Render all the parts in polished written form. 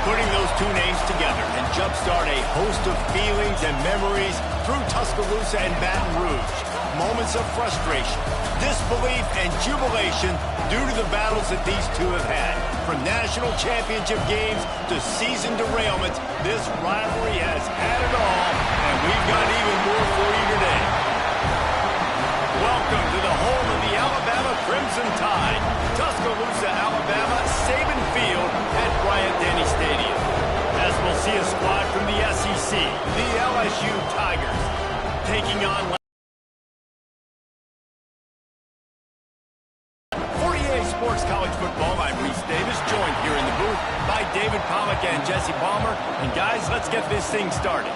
Putting those two names together and jumpstart a host of feelings and memories through Tuscaloosa and Baton Rouge. Moments of frustration, disbelief, and jubilation due to the battles that these two have had. From national championship games to season derailments, this rivalry has had it all, and we've got even more for you today. Welcome to the home of the Alabama Crimson Tide, Tuscaloosa, Alabama, Saban Field at Bryant-Denny Stadium. As we'll see a squad from the SEC, the LSU Tigers, taking on Sports College Football. I'm Reese Davis, joined here in the booth by David Pollack and Jesse Palmer. And guys, let's get this thing started.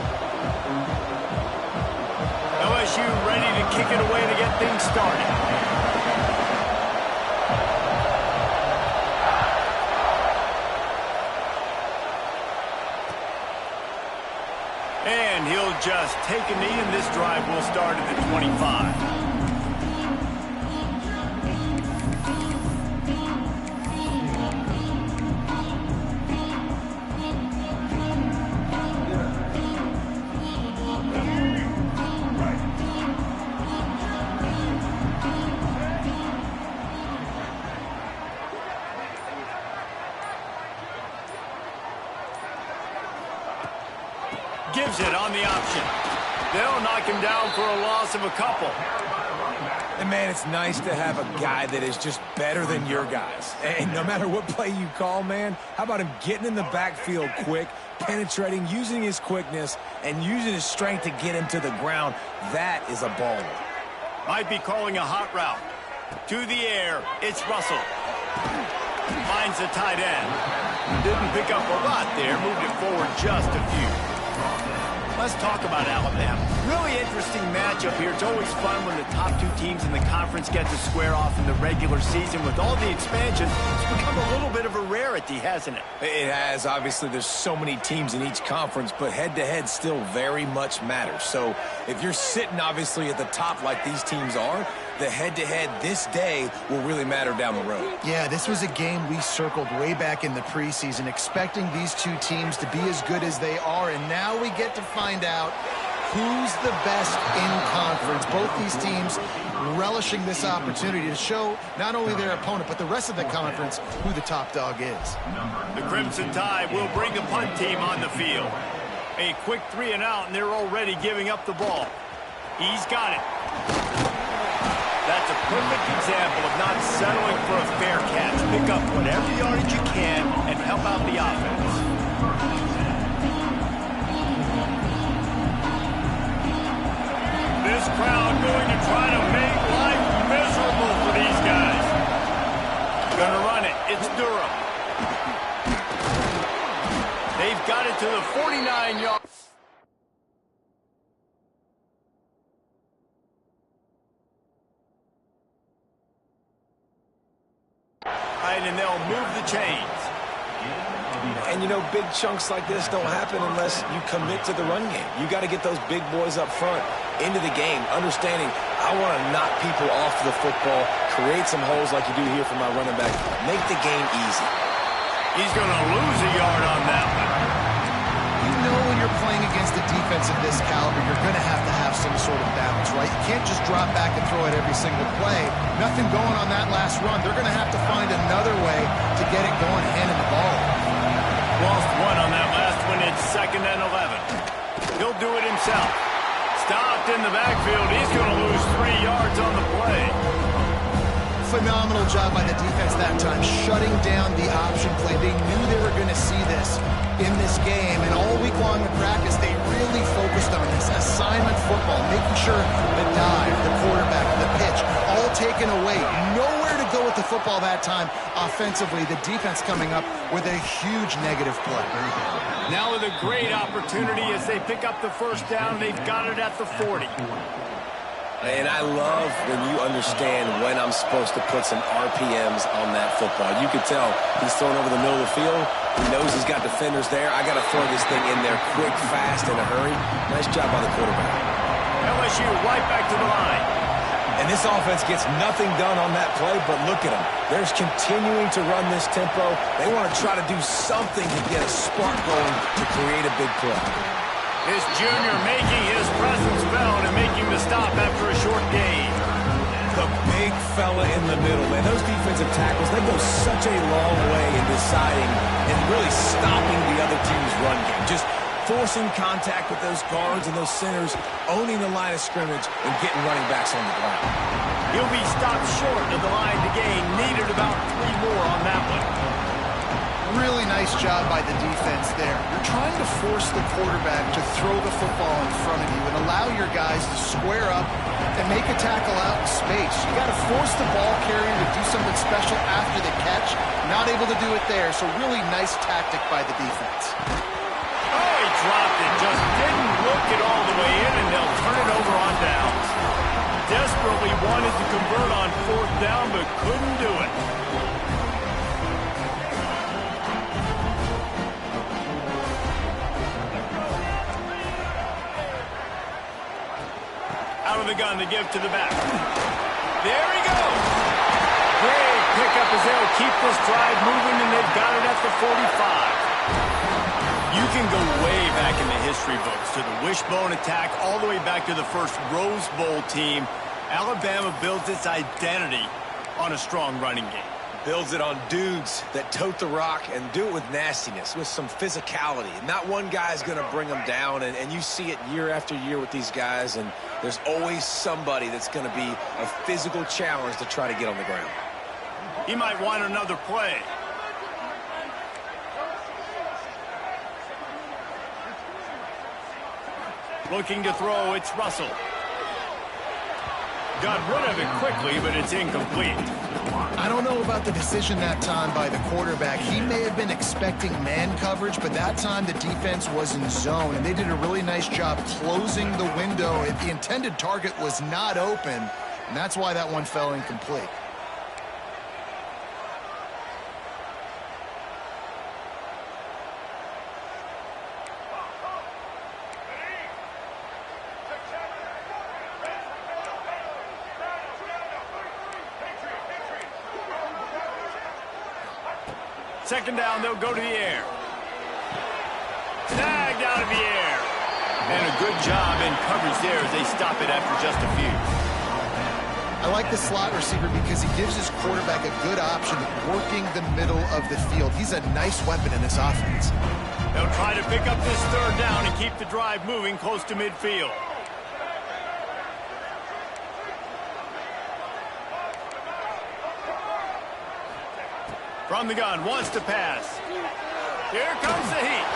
LSU ready to kick it away to get things started. And he'll just take a knee, and this drive will start at the 25. Gives it on the option. They'll knock him down for a loss of a couple. And, man, it's nice to have a guy that is just better than your guys. And no matter what play you call, man, how about him getting in the backfield quick, penetrating, using his quickness, and using his strength to get him to the ground? That is a baller. Might be calling a hot route. To the air, it's Russell. Finds the tight end. Didn't pick up a lot there, moved it forward just a few. Let's talk about Alabama. Really interesting matchup here. It's always fun when the top two teams in the conference get to square off in the regular season. With all the expansion, it's become a little bit of a rarity, hasn't it? It has. Obviously, there's so many teams in each conference, but head-to-head still very much matters. So if you're sitting, obviously, at the top like these teams are, the head-to-head this day will really matter down the road. Yeah, this was a game we circled way back in the preseason, expecting these two teams to be as good as they are, and now we get to find out who's the best in conference. Both these teams relishing this opportunity to show not only their opponent, but the rest of the conference who the top dog is. The Crimson Tide will bring the punt team on the field. A quick 3-and-out, and they're already giving up the ball. He's got it. That's a perfect example of not settling for a fair catch. Pick up whatever yardage you can and help out the offense. This crowd going to try to make life miserable for these guys. Gonna run it. It's Durham. They've got it to the 49-yard. And they'll move the chains. And, you know, big chunks like this don't happen unless you commit to the run game. You got to get those big boys up front into the game, understanding I want to knock people off the football, create some holes like you do here for my running back, make the game easy. He's going to lose a yard on that one. You know when you're playing against a defense of this caliber, you're going to have some sort of balance, right? You can't just drop back and throw it every single play. Nothing going on that last run. They're going to have to find another way to get it going, handing the ball. Lost one on that last one. It's 2nd and 11. He'll do it himself. Stopped in the backfield. He's going to lose 3 yards on the play. Phenomenal job by the defense that time, shutting down the option play. They knew they were going to see this in this game, and all week long in practice, they really focused on this assignment football, making sure the dive, the quarterback, the pitch, all taken away. Nowhere to go with the football that time offensively. The defense coming up with a huge negative play. Now with a great opportunity as they pick up the first down. They've got it at the 40. And I love when you understand when I'm supposed to put some RPMs on that football. You can tell he's throwing over the middle of the field. He knows he's got defenders there. I got to throw this thing in there quick, fast, in a hurry. Nice job by the quarterback. LSU right back to the line. And this offense gets nothing done on that play, but look at them. They're continuing to run this tempo. They want to try to do something to get a spark going to create a big play. This junior making his presence felt and making the stop after a short gain. The big fella in the middle, man. Those defensive tackles, they go such a long way in deciding and really stopping the other team's run game. Just forcing contact with those guards and those centers, owning the line of scrimmage, and getting running backs on the ground. He'll be stopped short of the line to gain. Needed about 3 more on that one. Really nice job by the defense there. You're trying to force the quarterback to throw the football in front of you and allow your guys to square up and make a tackle out in space. You got to force the ball carrier to do something special after the catch. Not able to do it there, so really nice tactic by the defense. Oh, he dropped it. Just didn't look it all the way in, and they'll turn it over on downs. Desperately wanted to convert on 4th down, but couldn't do it. Out of the gun to give to the back. There he goes. Great pickup as they'll keep this drive moving, and they've got it at the 45. You can go way back in the history books to the wishbone attack all the way back to the first Rose Bowl team. Alabama builds its identity on a strong running game. Builds it on dudes that tote the rock and do it with nastiness, with some physicality. Not one guy's going to bring them down, and you see it year after year with these guys, and there's always somebody that's going to be a physical challenge to try to get on the ground. He might want another play. Looking to throw, it's Russell. Got rid of it quickly, but it's incomplete. I don't know about the decision that time by the quarterback. He may have been expecting man coverage, but that time the defense was in zone, and they did a really nice job closing the window. The intended target was not open, and that's why that one fell incomplete. Second down, they'll go to the air. Snagged out of the air. And a good job in coverage there as they stop it after just a few. I like the slot receiver because he gives his quarterback a good option working the middle of the field. He's a nice weapon in this offense. They'll try to pick up this 3rd down and keep the drive moving close to midfield. From the gun, wants to pass. Here comes the heat.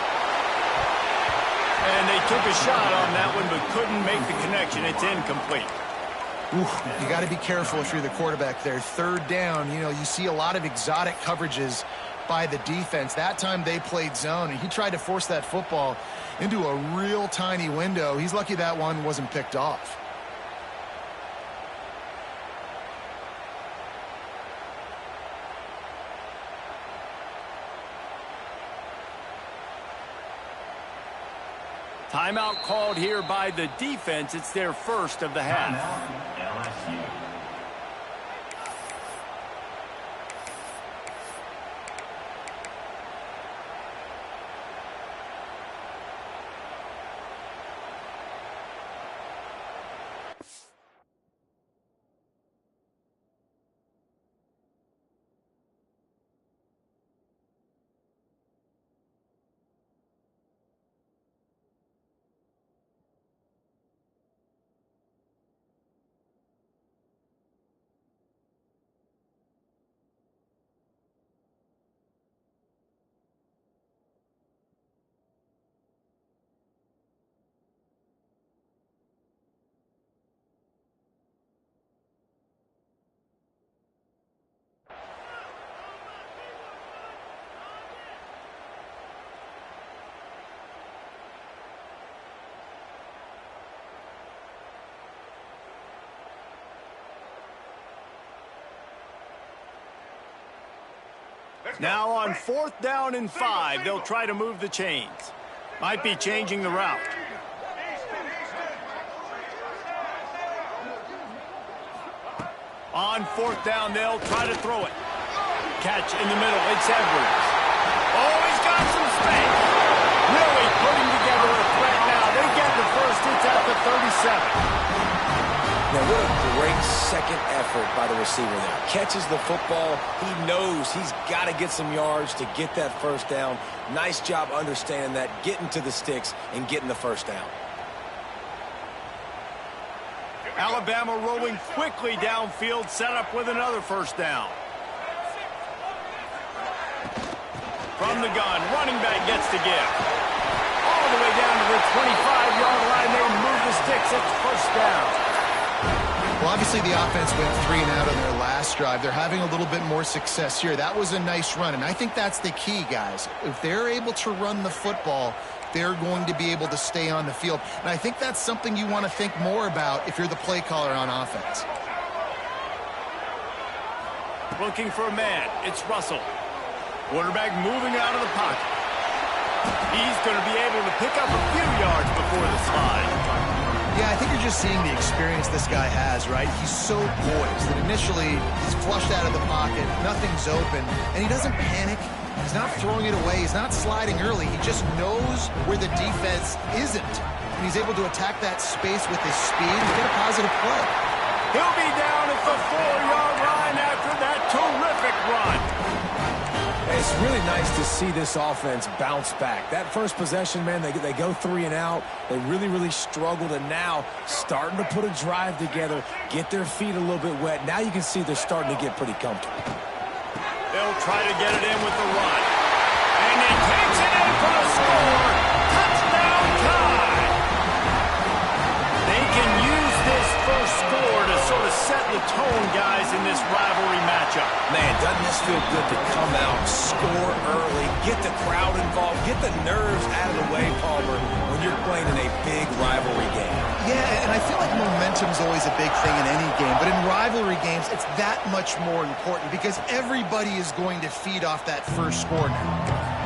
And they took a shot on that one, but couldn't make the connection. It's incomplete. Ooh, you got to be careful if you're the quarterback there. 3rd down, you know, you see a lot of exotic coverages by the defense. That time they played zone, and he tried to force that football into a real tiny window. He's lucky that one wasn't picked off. Timeout called here by the defense. It's their first of the half. LSU. Now on 4th down and 5, they'll try to move the chains. Might be changing the route. On fourth down, they'll try to throw it. Catch in the middle. It's Edwards. Oh, he's got some space. Really putting together a threat now. They get the first. It's at the 37. Now, what a great second effort by the receiver there. Catches the football. He knows he's got to get some yards to get that first down. Nice job understanding that, getting to the sticks and getting the first down. Alabama rolling quickly downfield, set up with another first down. From the gun, running back gets to give. All the way down to the 25-yard line. They move the sticks. It's first down. Well, obviously the offense went 3 and out on their last drive. They're having a little bit more success here. That was a nice run, and I think that's the key, guys. If they're able to run the football, they're going to be able to stay on the field. And I think that's something you want to think more about if you're the play caller on offense. Looking for a man. It's Russell. Quarterback moving out of the pocket. He's going to be able to pick up a few yards before the slide. Yeah, I think you're just seeing the experience this guy has, right? He's so poised that initially he's flushed out of the pocket, nothing's open, and he doesn't panic. He's not throwing it away. He's not sliding early. He just knows where the defense isn't, and he's able to attack that space with his speed and get a positive play. He'll be down at the 4-yard line after that terrific run. It's really nice to see this offense bounce back. That first possession, man, they go 3 and out. They really struggled, and now starting to put a drive together, get their feet a little bit wet. Now you can see they're starting to get pretty comfortable. They'll try to get it in with the run. And he takes it in for the score. Touchdown tie. They can use this first score to sort of set the tone, guys, in this rivalry matchup. Man, doesn't this feel good to come out, score early, get the crowd involved, get the nerves out of the way, Palmer, when you're playing in a big rivalry game. Yeah, and I feel like momentum's always a big thing in any game, but in rivalry games, it's that much more important because everybody is going to feed off that first score now.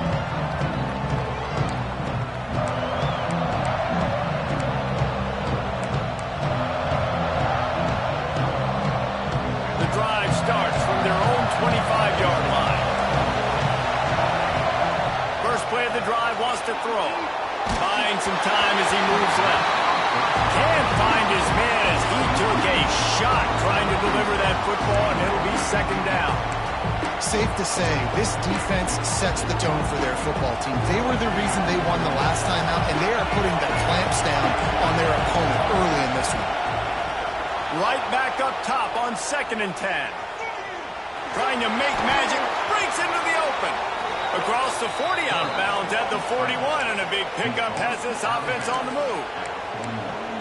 Starts from their own 25-yard line. First play of the drive, wants to throw. Finds some time as he moves left. Can't find his man as he took a shot trying to deliver that football, and it'll be second down. Safe to say, this defense sets the tone for their football team. They were the reason they won the last time out, and they are putting the clamps down on their opponent early in this one. Right back up top on 2nd and 10. Trying to make magic, breaks into the open. Across the 40, out of bounds at the 41, and a big pickup has this offense on the move.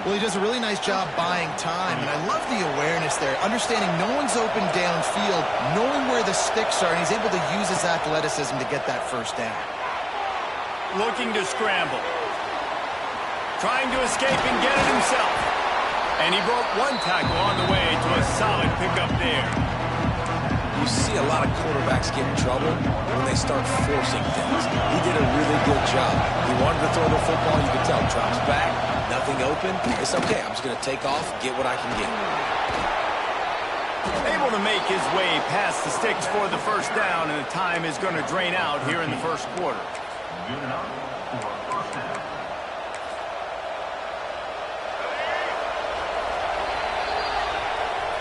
Well, he does a really nice job buying time, and I love the awareness there, understanding no one's open downfield, knowing where the sticks are, and he's able to use his athleticism to get that first down. Looking to scramble. Trying to escape and get it himself. And he broke one tackle on the way to a solid pickup there. You see a lot of quarterbacks get in trouble when they start forcing things. He did a really good job. He wanted to throw the football. You could tell. Drops back, nothing open. It's okay. I'm just going to take off, get what I can get. Able to make his way past the sticks for the first down, and the time is going to drain out here in the first quarter. Good enough for a first down.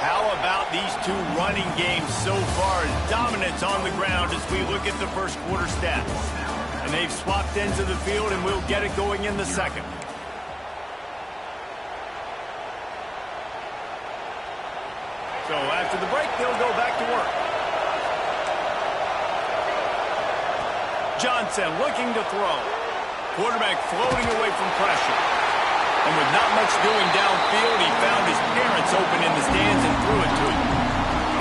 How about these two running games so far? Dominance on the ground as we look at the first quarter stats. And they've swapped ends of the field, and we'll get it going in the second. So after the break, they'll go back to work. Johnson looking to throw. Quarterback floating away from pressure. And with not much doing downfield, he found his parents open in the stands and threw it to him.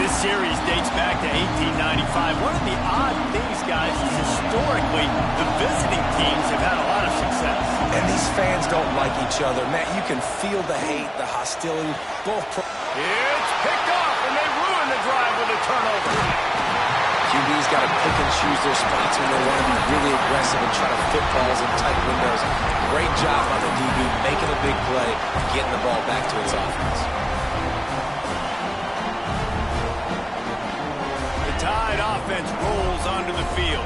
This series dates back to 1895. One of the odd things, guys, is historically the visiting teams have had a lot of success. And these fans don't like each other. Matt, you can feel the hate, the hostility. It's picked off, and they ruin the drive with a turnover. QB's got to pick and choose their spots when they want to be really aggressive and try to fit balls in tight windows. Great job by the DB making a big play, getting the ball back to its offense. Tide offense rolls onto the field.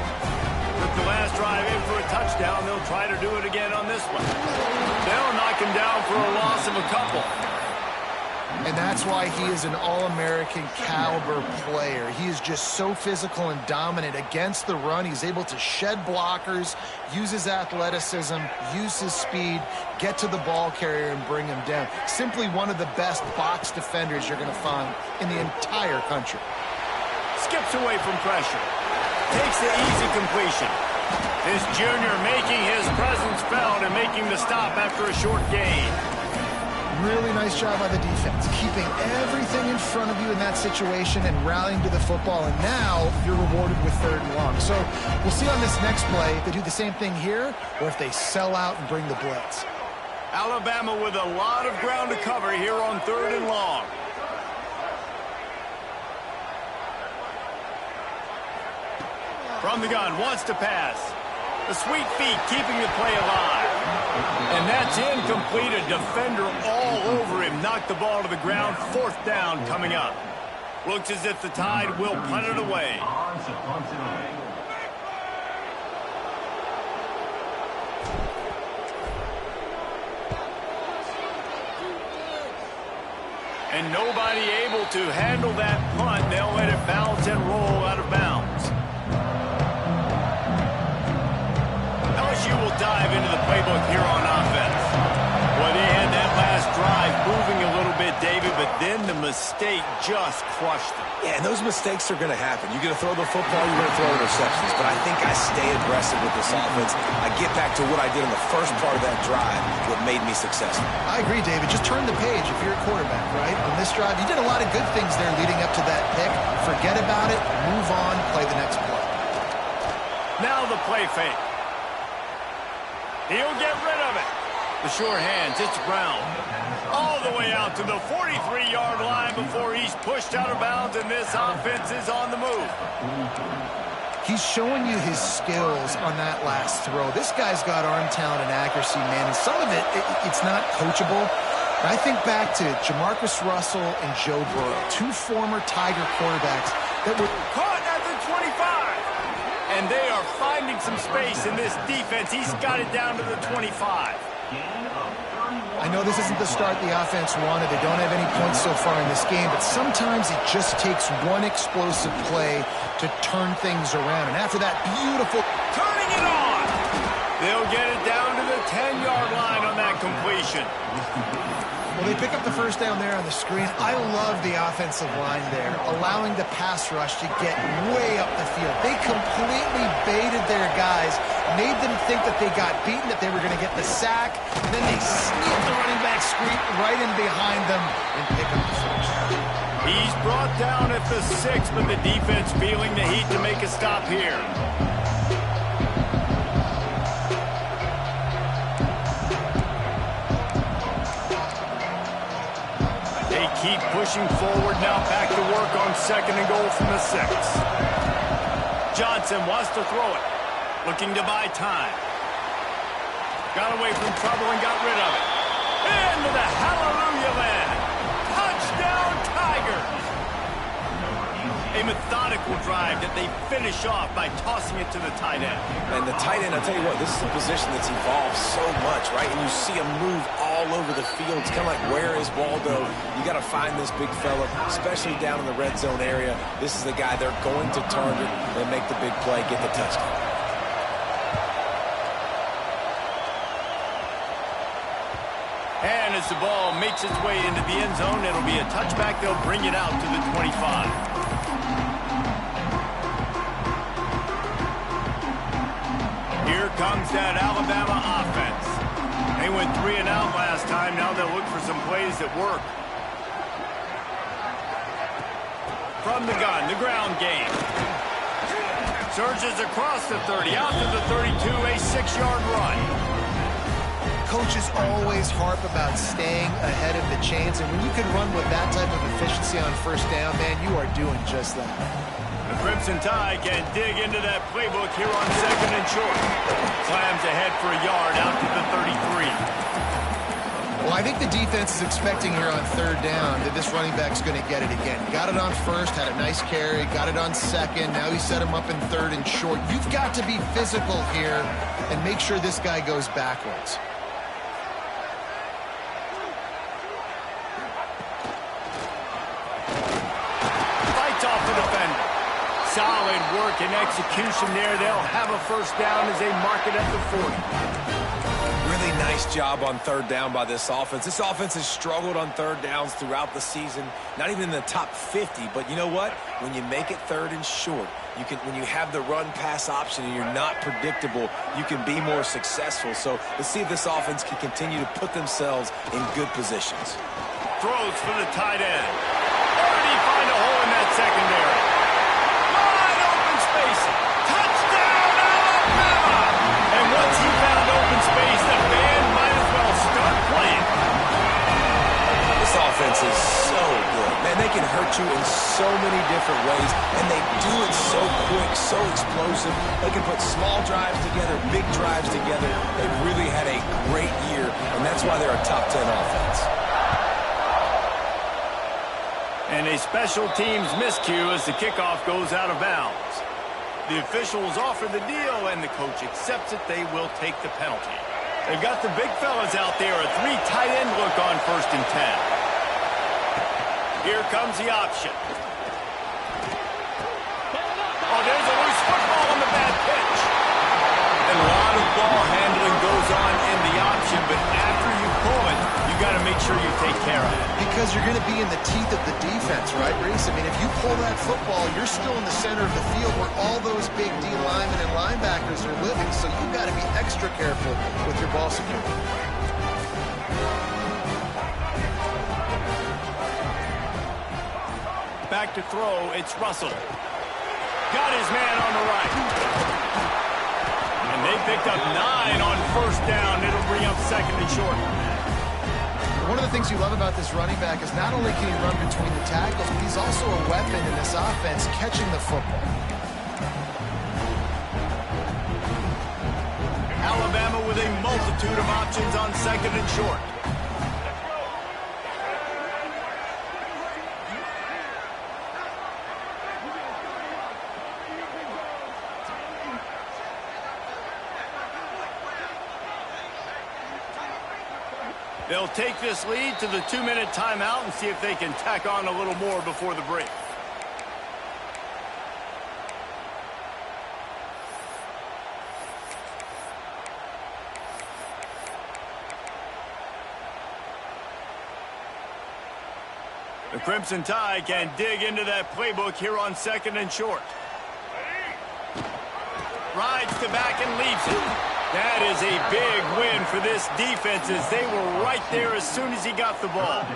With the last drive in for a touchdown, they'll try to do it again on this one. They'll knock him down for a loss of a couple. And that's why he is an All-American caliber player. He is just so physical and dominant against the run. He's able to shed blockers, use his athleticism, use his speed, get to the ball carrier and bring him down. Simply one of the best box defenders you're going to find in the entire country. Skips away from pressure. Takes the easy completion. This junior making his presence felt and making the stop after a short gain. Really nice job by the defense, keeping everything in front of you in that situation and rallying to the football, and now you're rewarded with 3rd and long. So we'll see on this next play if they do the same thing here or if they sell out and bring the blitz. Alabama with a lot of ground to cover here on 3rd and long. From the gun, wants to pass. The sweet feet keeping the play alive. And that's incomplete. A defender all over him. Knocked the ball to the ground. 4th down coming up. Looks as if the Tide will punt it away. And nobody able to handle that punt. They'll let it bounce and roll out of bounds. LSU will dive into the playbook here on offense. Well, they had that last drive moving a little bit, David, but then the mistake just crushed them. Yeah, and those mistakes are going to happen. You're going to throw the football, you're going to throw interceptions. But I think I stay aggressive with this offense. I get back to what I did in the first part of that drive, what made me successful. I agree, David. Just turn the page if you're a quarterback, right? On this drive, you did a lot of good things there leading up to that pick. Forget about it, move on, play the next play. Now the play fake. He'll get rid of it. The sure hands, it's Brown. All the way out to the 43-yard line before he's pushed out of bounds, and this offense is on the move. He's showing you his skills on that last throw. This guy's got arm talent and accuracy, man, and some of it's not coachable. But I think back to Jamarcus Russell and Joe Burrow, 2 former Tiger quarterbacks that were Caught at the 25. And they are finding some space in this defense. He's got it down to the 25. I know this isn't the start the offense wanted. They don't have any points so far in this game, but sometimes it just takes one explosive play to turn things around. And after that beautiful Turning it on. They'll get it down to the 10-yard line on that completion. Well, they pick up the 1st down there on the screen. I love the offensive line there, allowing the pass rush to get way up the field. They completely baited their guys, made them think that they got beaten, that they were going to get the sack, and then they sneak the running back screen right in behind them and pick up the 1st. He's brought down at the 6, but the defense feeling the heat to make a stop here. Keep pushing forward now, back to work on 2nd and goal from the 6. Johnson wants to throw it, looking to buy time. Got away from trouble and got rid of it. Into the hallelujah land. Touchdown Tigers. A methodical drive that they finish off by tossing it to the tight end. And the tight end, I'll tell you what, this is a position that's evolved so much, right? And you see him move all over the field. It's kind of like, where is Waldo? You got to find this big fella, especially down in the red zone area. This is the guy they're going to target and make the big play, get the touchdown. And as the ball makes its way into the end zone, it'll be a touchback. They'll bring it out to the 25. Here comes that Alabama offense. They went 3 and out last time. Now they'll look for some plays that work. From the gun, the ground game. Surges across the 30, out to the 32, a 6-yard run. Coaches always harp about staying ahead of the chains, and when you can run with that type of efficiency on 1st down, man, you are doing just that. The Crimson Tide can dig into that playbook here on 2nd and short. Slams ahead for a yard out to the 33. Well, I think the defense is expecting here on third down that this running back's going to get it again. Got it on first, had a nice carry, got it on second. Now he set him up in third and short. You've got to be physical here and make sure this guy goes backwards. Fights off the defender. Solid work and execution there. They'll have a first down as they mark it at the 40. Really nice job on third down by this offense. This offense has struggled on third downs throughout the season, not even in the top 50. But you know what? When you make it third and short, when you have the run-pass option and you're not predictable, you can be more successful. So let's see if this offense can continue to put themselves in good positions. Throws for the tight end. Already find a hole in that secondary. Wide open space. Touchdown, Alabama! And once he found open space, the band might as well start playing. This offense is so good. Man, they can hurt you in so many different ways, and they do it so quick, so explosive. They can put small drives together, big drives together. They've really had a great year, and that's why they're a top 10 offense. And a special teams miscue as the kickoff goes out of bounds. The officials offer the deal, and the coach accepts it. They will take the penalty. They've got the big fellas out there. A 3 tight end look on 1st and 10. Here comes the option. Oh, there's a loose football on the bad pitch. And a lot of ball handling goes on in the option, but after you pull it, you got to make sure you take care of it. Because you're going to be in the teeth of the defense, right, Reese? I mean, if you pull that football, you're still in the center of the field where all those big D linemen and linebackers are living, so you've got to be extra careful with your ball security. Back to throw, it's Russell. Got his man on the right. And they picked up 9 on 1st down. It'll bring up 2nd and short. One of the things you love about this running back is not only can he run between the tackles, but he's also a weapon in this offense catching the football. Alabama with a multitude of options on 2nd and short. They'll take this lead to the 2-minute timeout and see if they can tack on a little more before the break. The Crimson Tide can dig into that playbook here on 2nd and short. Rides to back and leaves it. That is a big win for this defense as they were right there as soon as he got the ball.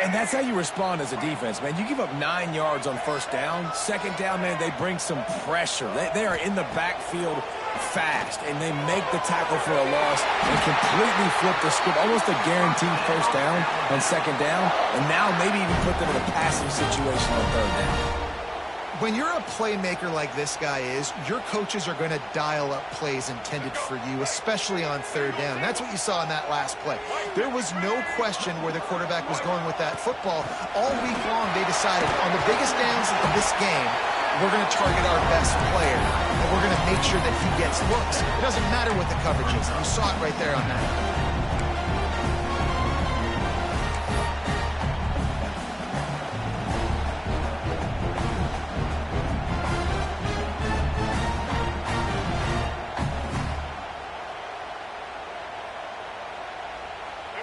And that's how you respond as a defense, man. You give up 9 yards on 1st down. 2nd down, man, they bring some pressure. They are in the backfield fast, and they make the tackle for a loss and completely flip the script. Almost a guaranteed 1st down on 2nd down, and now maybe even put them in a passing situation on 3rd down. When you're a playmaker like this guy is, your coaches are going to dial up plays intended for you, especially on 3rd down. That's what you saw in that last play. There was no question where the quarterback was going with that football. All week long, they decided on the biggest downs of this game, we're going to target our best player, and we're going to make sure that he gets looks. It doesn't matter what the coverage is. You saw it right there on that.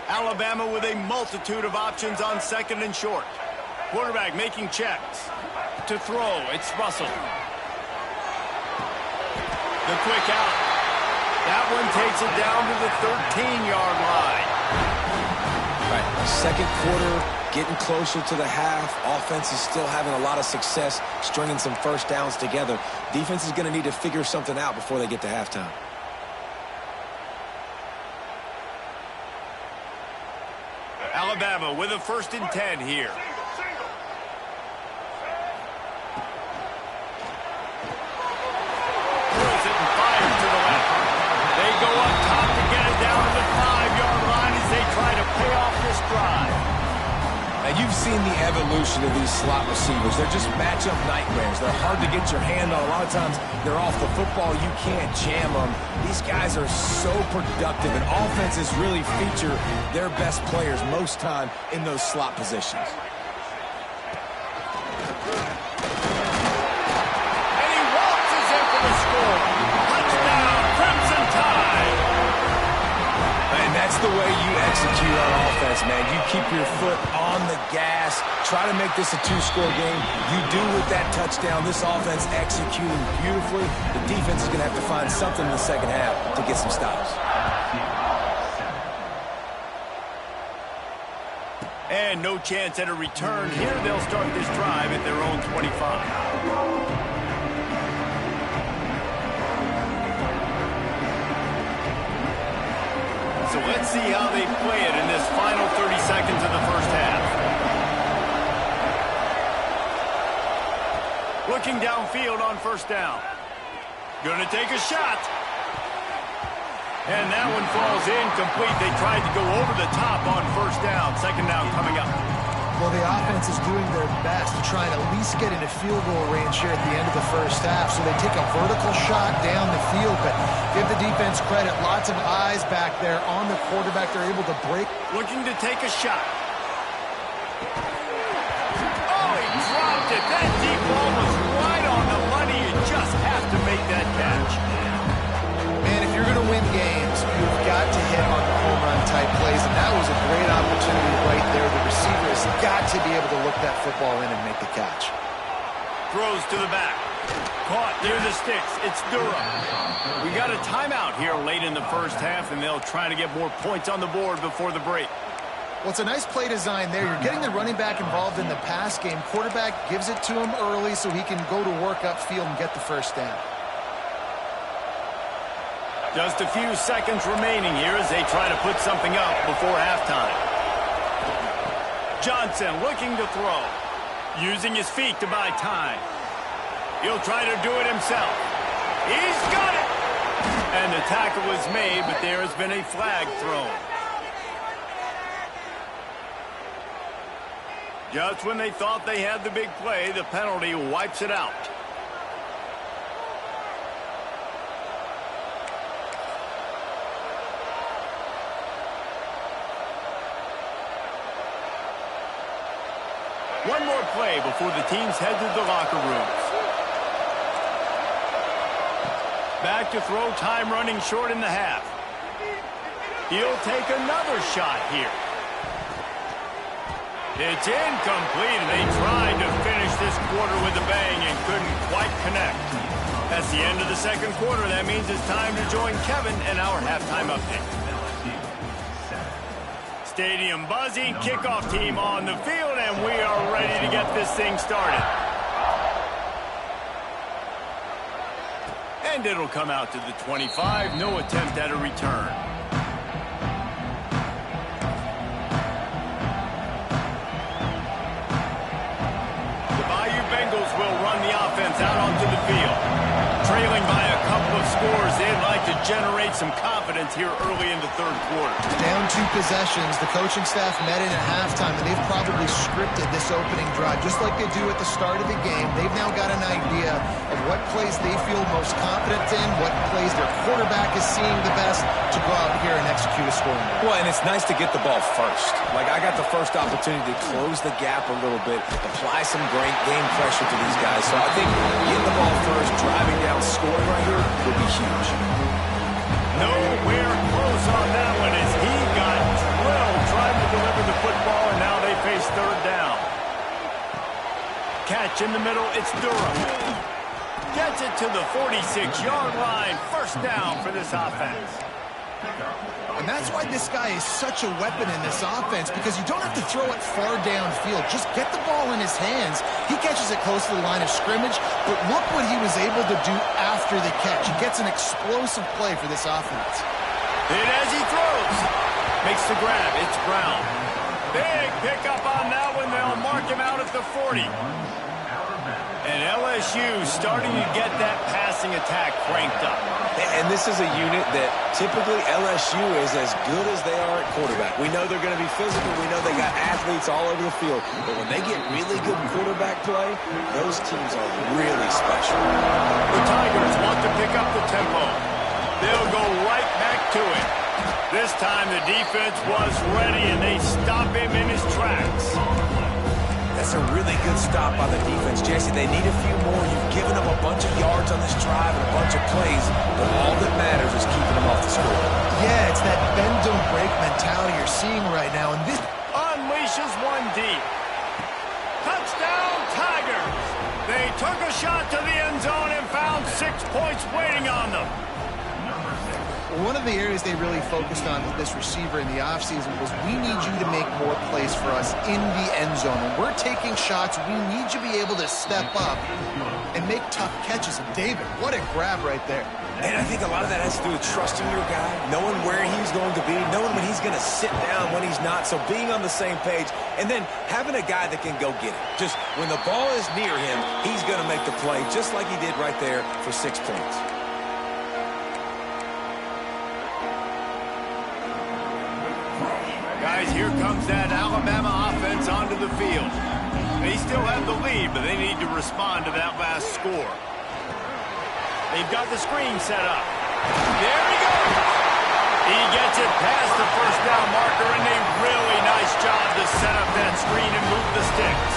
Alabama with a multitude of options on 2nd and short. Quarterback making checks. To throw, it's Russell. The quick out. That one takes it down to the 13-yard line. Right, 2nd quarter, getting closer to the half. Offense is still having a lot of success stringing some 1st downs together. Defense is going to need to figure something out before they get to halftime. Alabama with a 1st and 10 here. Throws it and fires to the left. They go up top to get it down to the 5-yard line seen the evolution of these slot receivers. They're just matchup nightmares. They're hard to get your hand on. A lot of times they're off the football. You can't jam them. These guys are so productive, and offenses really feature their best players most time in those slot positions. And he waltzes in for the score. Touchdown, Crimson Tide. And that's the way you execute on offense, man. You keep your foot on the gas. Try to make this a two-score game. You do with that touchdown. This offense executing beautifully. The defense is going to have to find something in the second half to get some stops. And no chance at a return here. They'll start this drive at their own 25. So let's see how they play it in this final 30 seconds of the first half. Looking downfield on first down. Gonna take a shot. And that one falls incomplete. They tried to go over the top on first down. Second down coming up. Well, the offense is doing their best to try and at least get into field goal range here at the end of the first half. So they take a vertical shot down the field, but give the defense credit. Lots of eyes back there on the quarterback. They're able to break. Looking to take a shot. Oh, he dropped it. That deep ball was right on the money. You just have to make that catch. Man, if you're going to win games, you've got to hit on the home run type plays, and that was a great opportunity right there. The receiver has got to be able to look that football in and make the catch. Throws to the back. Caught near the sticks. It's Durham. We got a timeout here late in the first half, and they'll try to get more points on the board before the break. Well, it's a nice play design there. You're getting the running back involved in the pass game. Quarterback gives it to him early so he can go to work upfield and get the first down. Just a few seconds remaining here as they try to put something up before halftime. Johnson looking to throw. Using his feet to buy time. He'll try to do it himself. He's got it! And the tackle was made, but there has been a flag thrown. Just when they thought they had the big play, the penalty wipes it out. One more play before the teams head to the locker rooms. Back to throw, time running short in the half. He'll take another shot here. It's incomplete, and they tried to finish this quarter with a bang and couldn't quite connect. That's the end of the second quarter. That means it's time to join Kevin in our halftime update. Stadium buzzing, kickoff team on the field, and we are ready to get this thing started. And it'll come out to the 25. No attempt at a return. Will run the offense out onto the field. Trailing by a couple of scores, they'd like to generate some confidence here early in the third quarter. Down 2 possessions, the coaching staff met in at halftime, and they've probably scripted this opening drive, just like they do at the start of the game. They've now got an idea of what plays they feel most confident in, what plays their quarterback is seeing the best to go out here and execute a scoring drive. Well, and it's nice to get the ball first. Like, I got the first opportunity to close the gap a little bit, apply some great game pressure to these guys. So I think getting the ball first, driving down, scoring right here would be huge. Nowhere close on that one as he got drilled trying to deliver the football, and now they face third down. Catch in the middle, it's Durham. Gets it to the 46-yard line. First down for this offense. And that's why this guy is such a weapon in this offense, because you don't have to throw it far downfield. Just get the ball in his hands. He catches it close to the line of scrimmage, but look what he was able to do after the catch. He gets an explosive play for this offense. And as he throws, makes the grab. It's Brown. Big pickup on that one. They'll mark him out at the 40. And LSU starting to get that passing attack cranked up. And this is a unit that typically LSU is as good as they are at quarterback. We know they're going to be physical. We know they got athletes all over the field. But when they get really good quarterback play, those teams are really special. The Tigers want to pick up the tempo. They'll go right back to it. This time the defense was ready, and they stop him in his tracks. That's a really good stop by the defense, Jesse. They need a few more. You've given them a bunch of yards on this drive and a bunch of plays, but all that matters is keeping them off the score. Yeah, it's that bend, don't break mentality you're seeing right now, and this Unleashes one deep. Touchdown, Tigers! They took a shot to the end zone and found 6 points waiting on them. one of the areas they really focused on with this receiver in the offseason was we need you to make more plays for us in the end zone. When we're taking shots, we need you to be able to step up and make tough catches. And David, what a grab right there. And I think a lot of that has to do with trusting your guy, knowing where he's going to be, knowing when he's going to sit down, when he's not. So being on the same page, and then having a guy that can go get it. Just when the ball is near him, he's going to make the play, just like he did right there for 6 points. Guys, here comes that Alabama offense onto the field. They still have the lead, but they need to respond to that last score. They've got the screen set up. There he goes. He gets it past the first down marker, and a really nice job to set up that screen and move the sticks.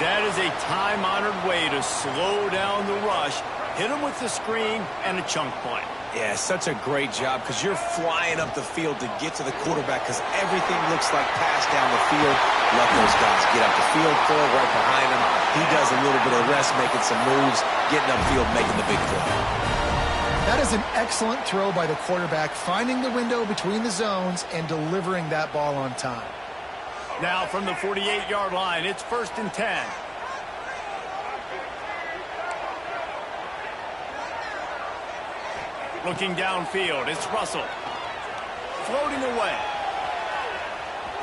That is a time-honored way to slow down the rush, hit him with the screen, and a chunk play. Yeah, such a great job because you're flying up the field to get to the quarterback because everything looks like pass down the field. Let those guys get up the field, throw right behind him. He does a little bit of rest, making some moves, getting upfield, making the big play. That is an excellent throw by the quarterback, finding the window between the zones and delivering that ball on time. Now from the 48-yard line, it's 1st and 10. Looking downfield, it's Russell. Floating away.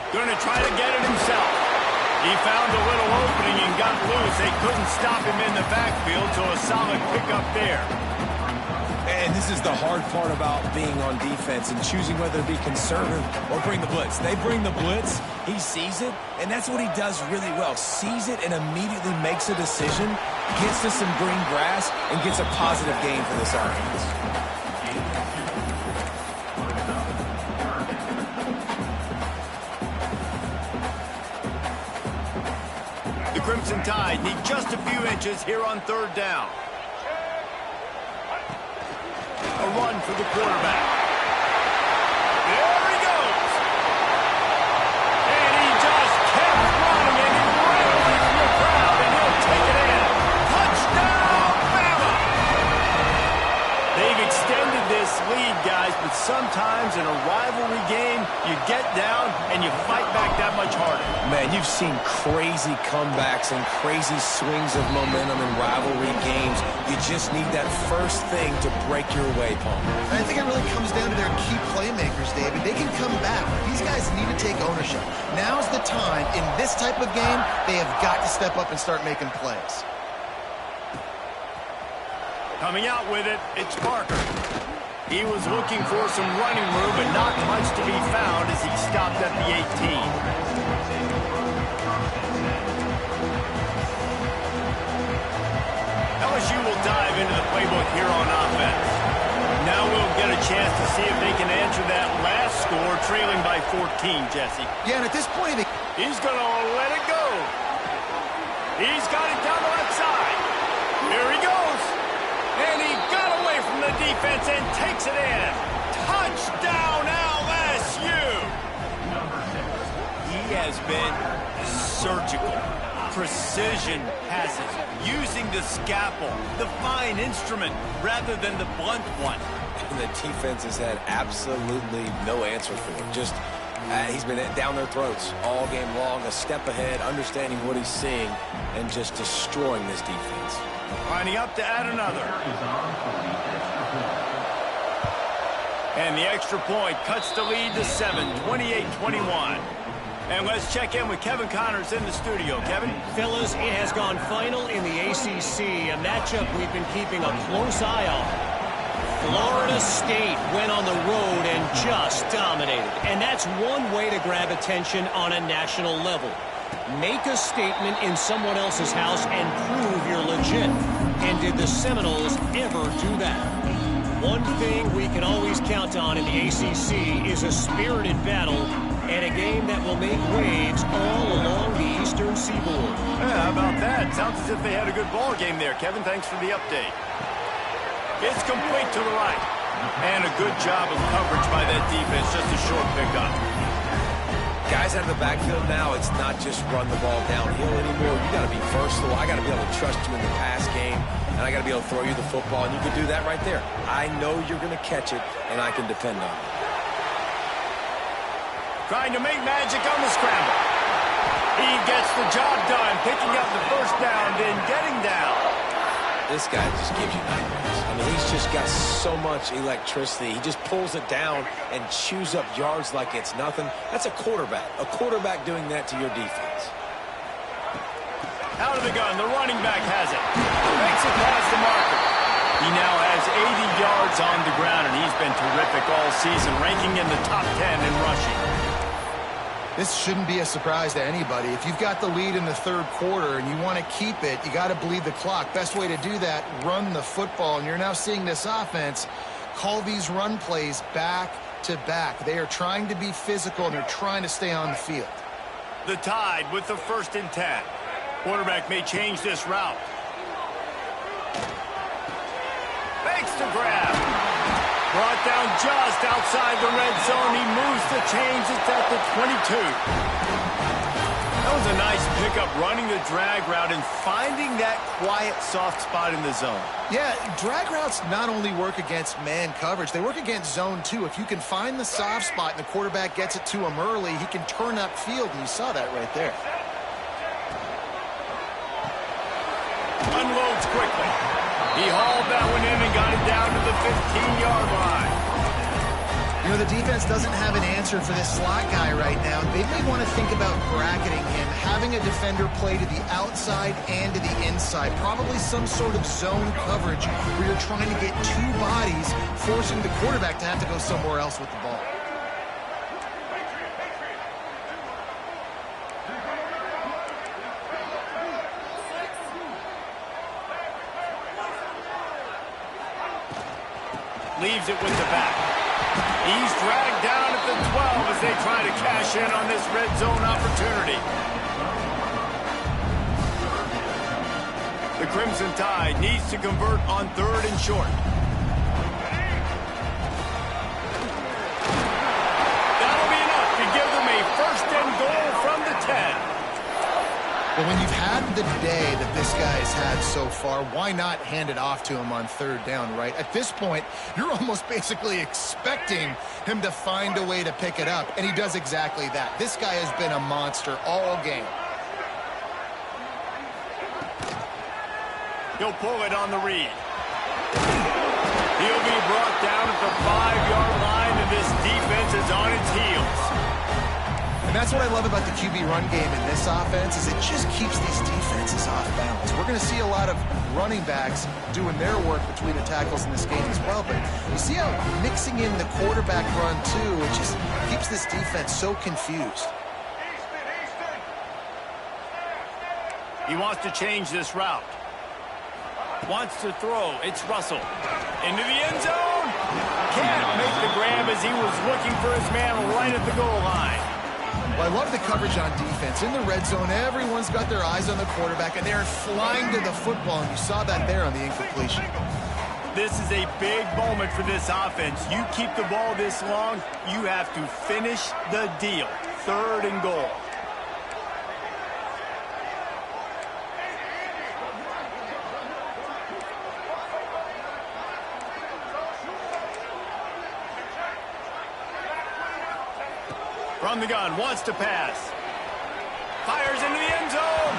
Going to try to get it himself. He found a little opening and got loose. They couldn't stop him in the backfield, so a solid pickup there. And this is the hard part about being on defense and choosing whether to be conservative or bring the blitz. They bring the blitz, he sees it, and that's what he does really well. Sees it and immediately makes a decision, gets to some green grass, and gets a positive gain for this offense. The Crimson Tide need just a few inches here on 3rd down. A run for the quarterback. There he goes. And he just kept running, and he ran away from the crowd, and he'll take it in. Touchdown, Bama! They've extended this lead, guys, but sometimes in a rivalry game, you get down and you fight back that much harder. Man, you've seen crazy comebacks and crazy swings of momentum in rivalry games. You just need that first thing to break your way, Paul. And I think it really comes down to their key playmakers, David. They can come back. These guys need to take ownership. Now's the time. In this type of game, they have got to step up and start making plays. Coming out with it, it's Parker. He was looking for some running room, but not much to be found as he stopped at the 18. LSU will dive into the playbook here on offense. Now we'll get a chance to see if they can answer that last score, trailing by 14, Jesse. Yeah, and at this point, He's going to let it go. He's got it down the left side. Here he goes. And he got away from the defense and takes it in. Touchdown, LSU. He has been surgical. Precision passes, using the scalpel, the fine instrument, rather than the blunt one. And the defense has had absolutely no answer for him. Just, he's been down their throats all game long, a step ahead, understanding what he's seeing, and just destroying this defense. Lining up to add another. And the extra point cuts the lead to 7, 28-21. And let's check in with Kevin Connors in the studio. Kevin? Fellas, it has gone final in the ACC, a matchup we've been keeping a close eye on. Florida State went on the road and just dominated. And that's one way to grab attention on a national level. Make a statement in someone else's house and prove you're legit. And did the Seminoles ever do that? One thing we can always count on in the ACC is a spirited battle and a game that will make waves all along the Eastern Seaboard. Yeah, how about that? Sounds as if they had a good ball game there, Kevin. Thanks for the update. It's complete to the right. And a good job of coverage by that defense. Just a short pickup. Guys out of the backfield now, it's not just run the ball downhill anymore. You got to be versatile. I got to be able to trust you in the pass game, and I got to be able to throw you the football, and you can do that right there. I know you're going to catch it, and I can depend on it. Trying to make magic on the scramble. He gets the job done, picking up the first down, then getting down. This guy just gives you nightmares. I mean, he's just got so much electricity. He just pulls it down and chews up yards like it's nothing. That's a quarterback. A quarterback doing that to your defense. Out of the gun, the running back has it. Makes it past the marker. He now has 80 yards on the ground, and he's been terrific all season, ranking in the top 10 in rushing. This shouldn't be a surprise to anybody. If you've got the lead in the third quarter and you want to keep it, you got to bleed the clock. Best way to do that, run the football. And you're now seeing this offense call these run plays back to back. They are trying to be physical, and they're trying to stay on the field. The Tide with the 1st and 10. Quarterback may change this route. Fakes to grab. Brought down just outside the red zone. He moves the chains. It's at the 22. That was a nice pickup, running the drag route and finding that quiet, soft spot in the zone. Yeah, drag routes not only work against man coverage, they work against zone too. If you can find the soft spot and the quarterback gets it to him early, he can turn upfield, and you saw that right there. Unloads quickly. He hauled that one in and got it down to the 15-yard line. You know, the defense doesn't have an answer for this slot guy right now. They may want to think about bracketing him, having a defender play to the outside and to the inside. Probably some sort of zone coverage where you're trying to get two bodies, forcing the quarterback to have to go somewhere else with the ball. Leaves it with the back. He's dragged down at the 12 as they try to cash in on this red zone opportunity. The Crimson Tide needs to convert on 3rd and short. That'll be enough to give them a 1st and goal from the 10. Well, when you've had the day that this guy's had so far, why not hand it off to him on 3rd down, right? At this point, you're almost basically expecting him to find a way to pick it up, and he does exactly that. This guy has been a monster all game. He'll pull it on the read. He'll be brought down at the 5-yard line, and this defense is on its heels. And that's what I love about the QB run game in this offense, is it just keeps these defenses off balance. We're going to see a lot of running backs doing their work between the tackles in this game as well. But you see how mixing in the quarterback run, too, it just keeps this defense so confused. He wants to change this route. Wants to throw. It's Russell. Into the end zone. Can't make the grab as he was looking for his man right at the goal line. Well, I love the coverage on defense. In the red zone, everyone's got their eyes on the quarterback, and they're flying to the football, and you saw that there on the incompletion. This is a big moment for this offense. You keep the ball this long, you have to finish the deal. 3rd and goal. From the gun, wants to pass. Fires into the end zone.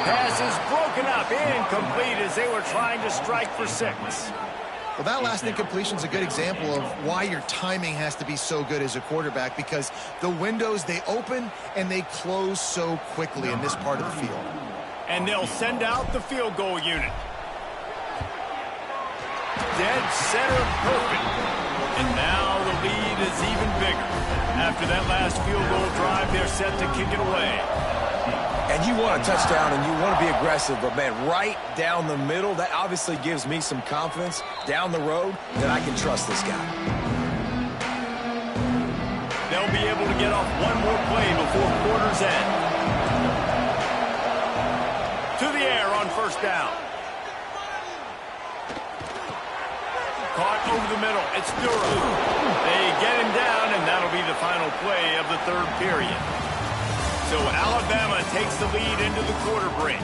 Pass is broken up, incomplete as they were trying to strike for 6. Well, that last incompletion is a good example of why your timing has to be so good as a quarterback, because the windows, they open and they close so quickly in this part of the field. And they'll send out the field goal unit. Dead center perfect. And now the lead is even bigger. After that last field goal drive, they're set to kick it away. And you want a touchdown and you want to be aggressive, but, man, right down the middle, that obviously gives me some confidence down the road that I can trust this guy. They'll be able to get off one more play before quarter's end. To the air on first down. Caught over the middle. It's Durham. They get him down, and that'll be the final play of the third period. So Alabama takes the lead into the quarter break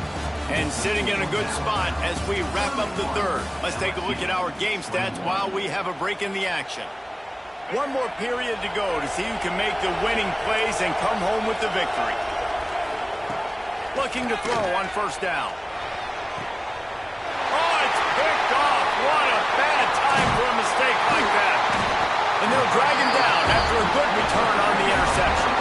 and sitting in a good spot as we wrap up the third. Let's take a look at our game stats while we have a break in the action. One more period to go to see who can make the winning plays and come home with the victory. Looking to throw on first down. Oh, it's picked off. What a bad time for a mistake like that. And they'll drag him down after a good return on the interception.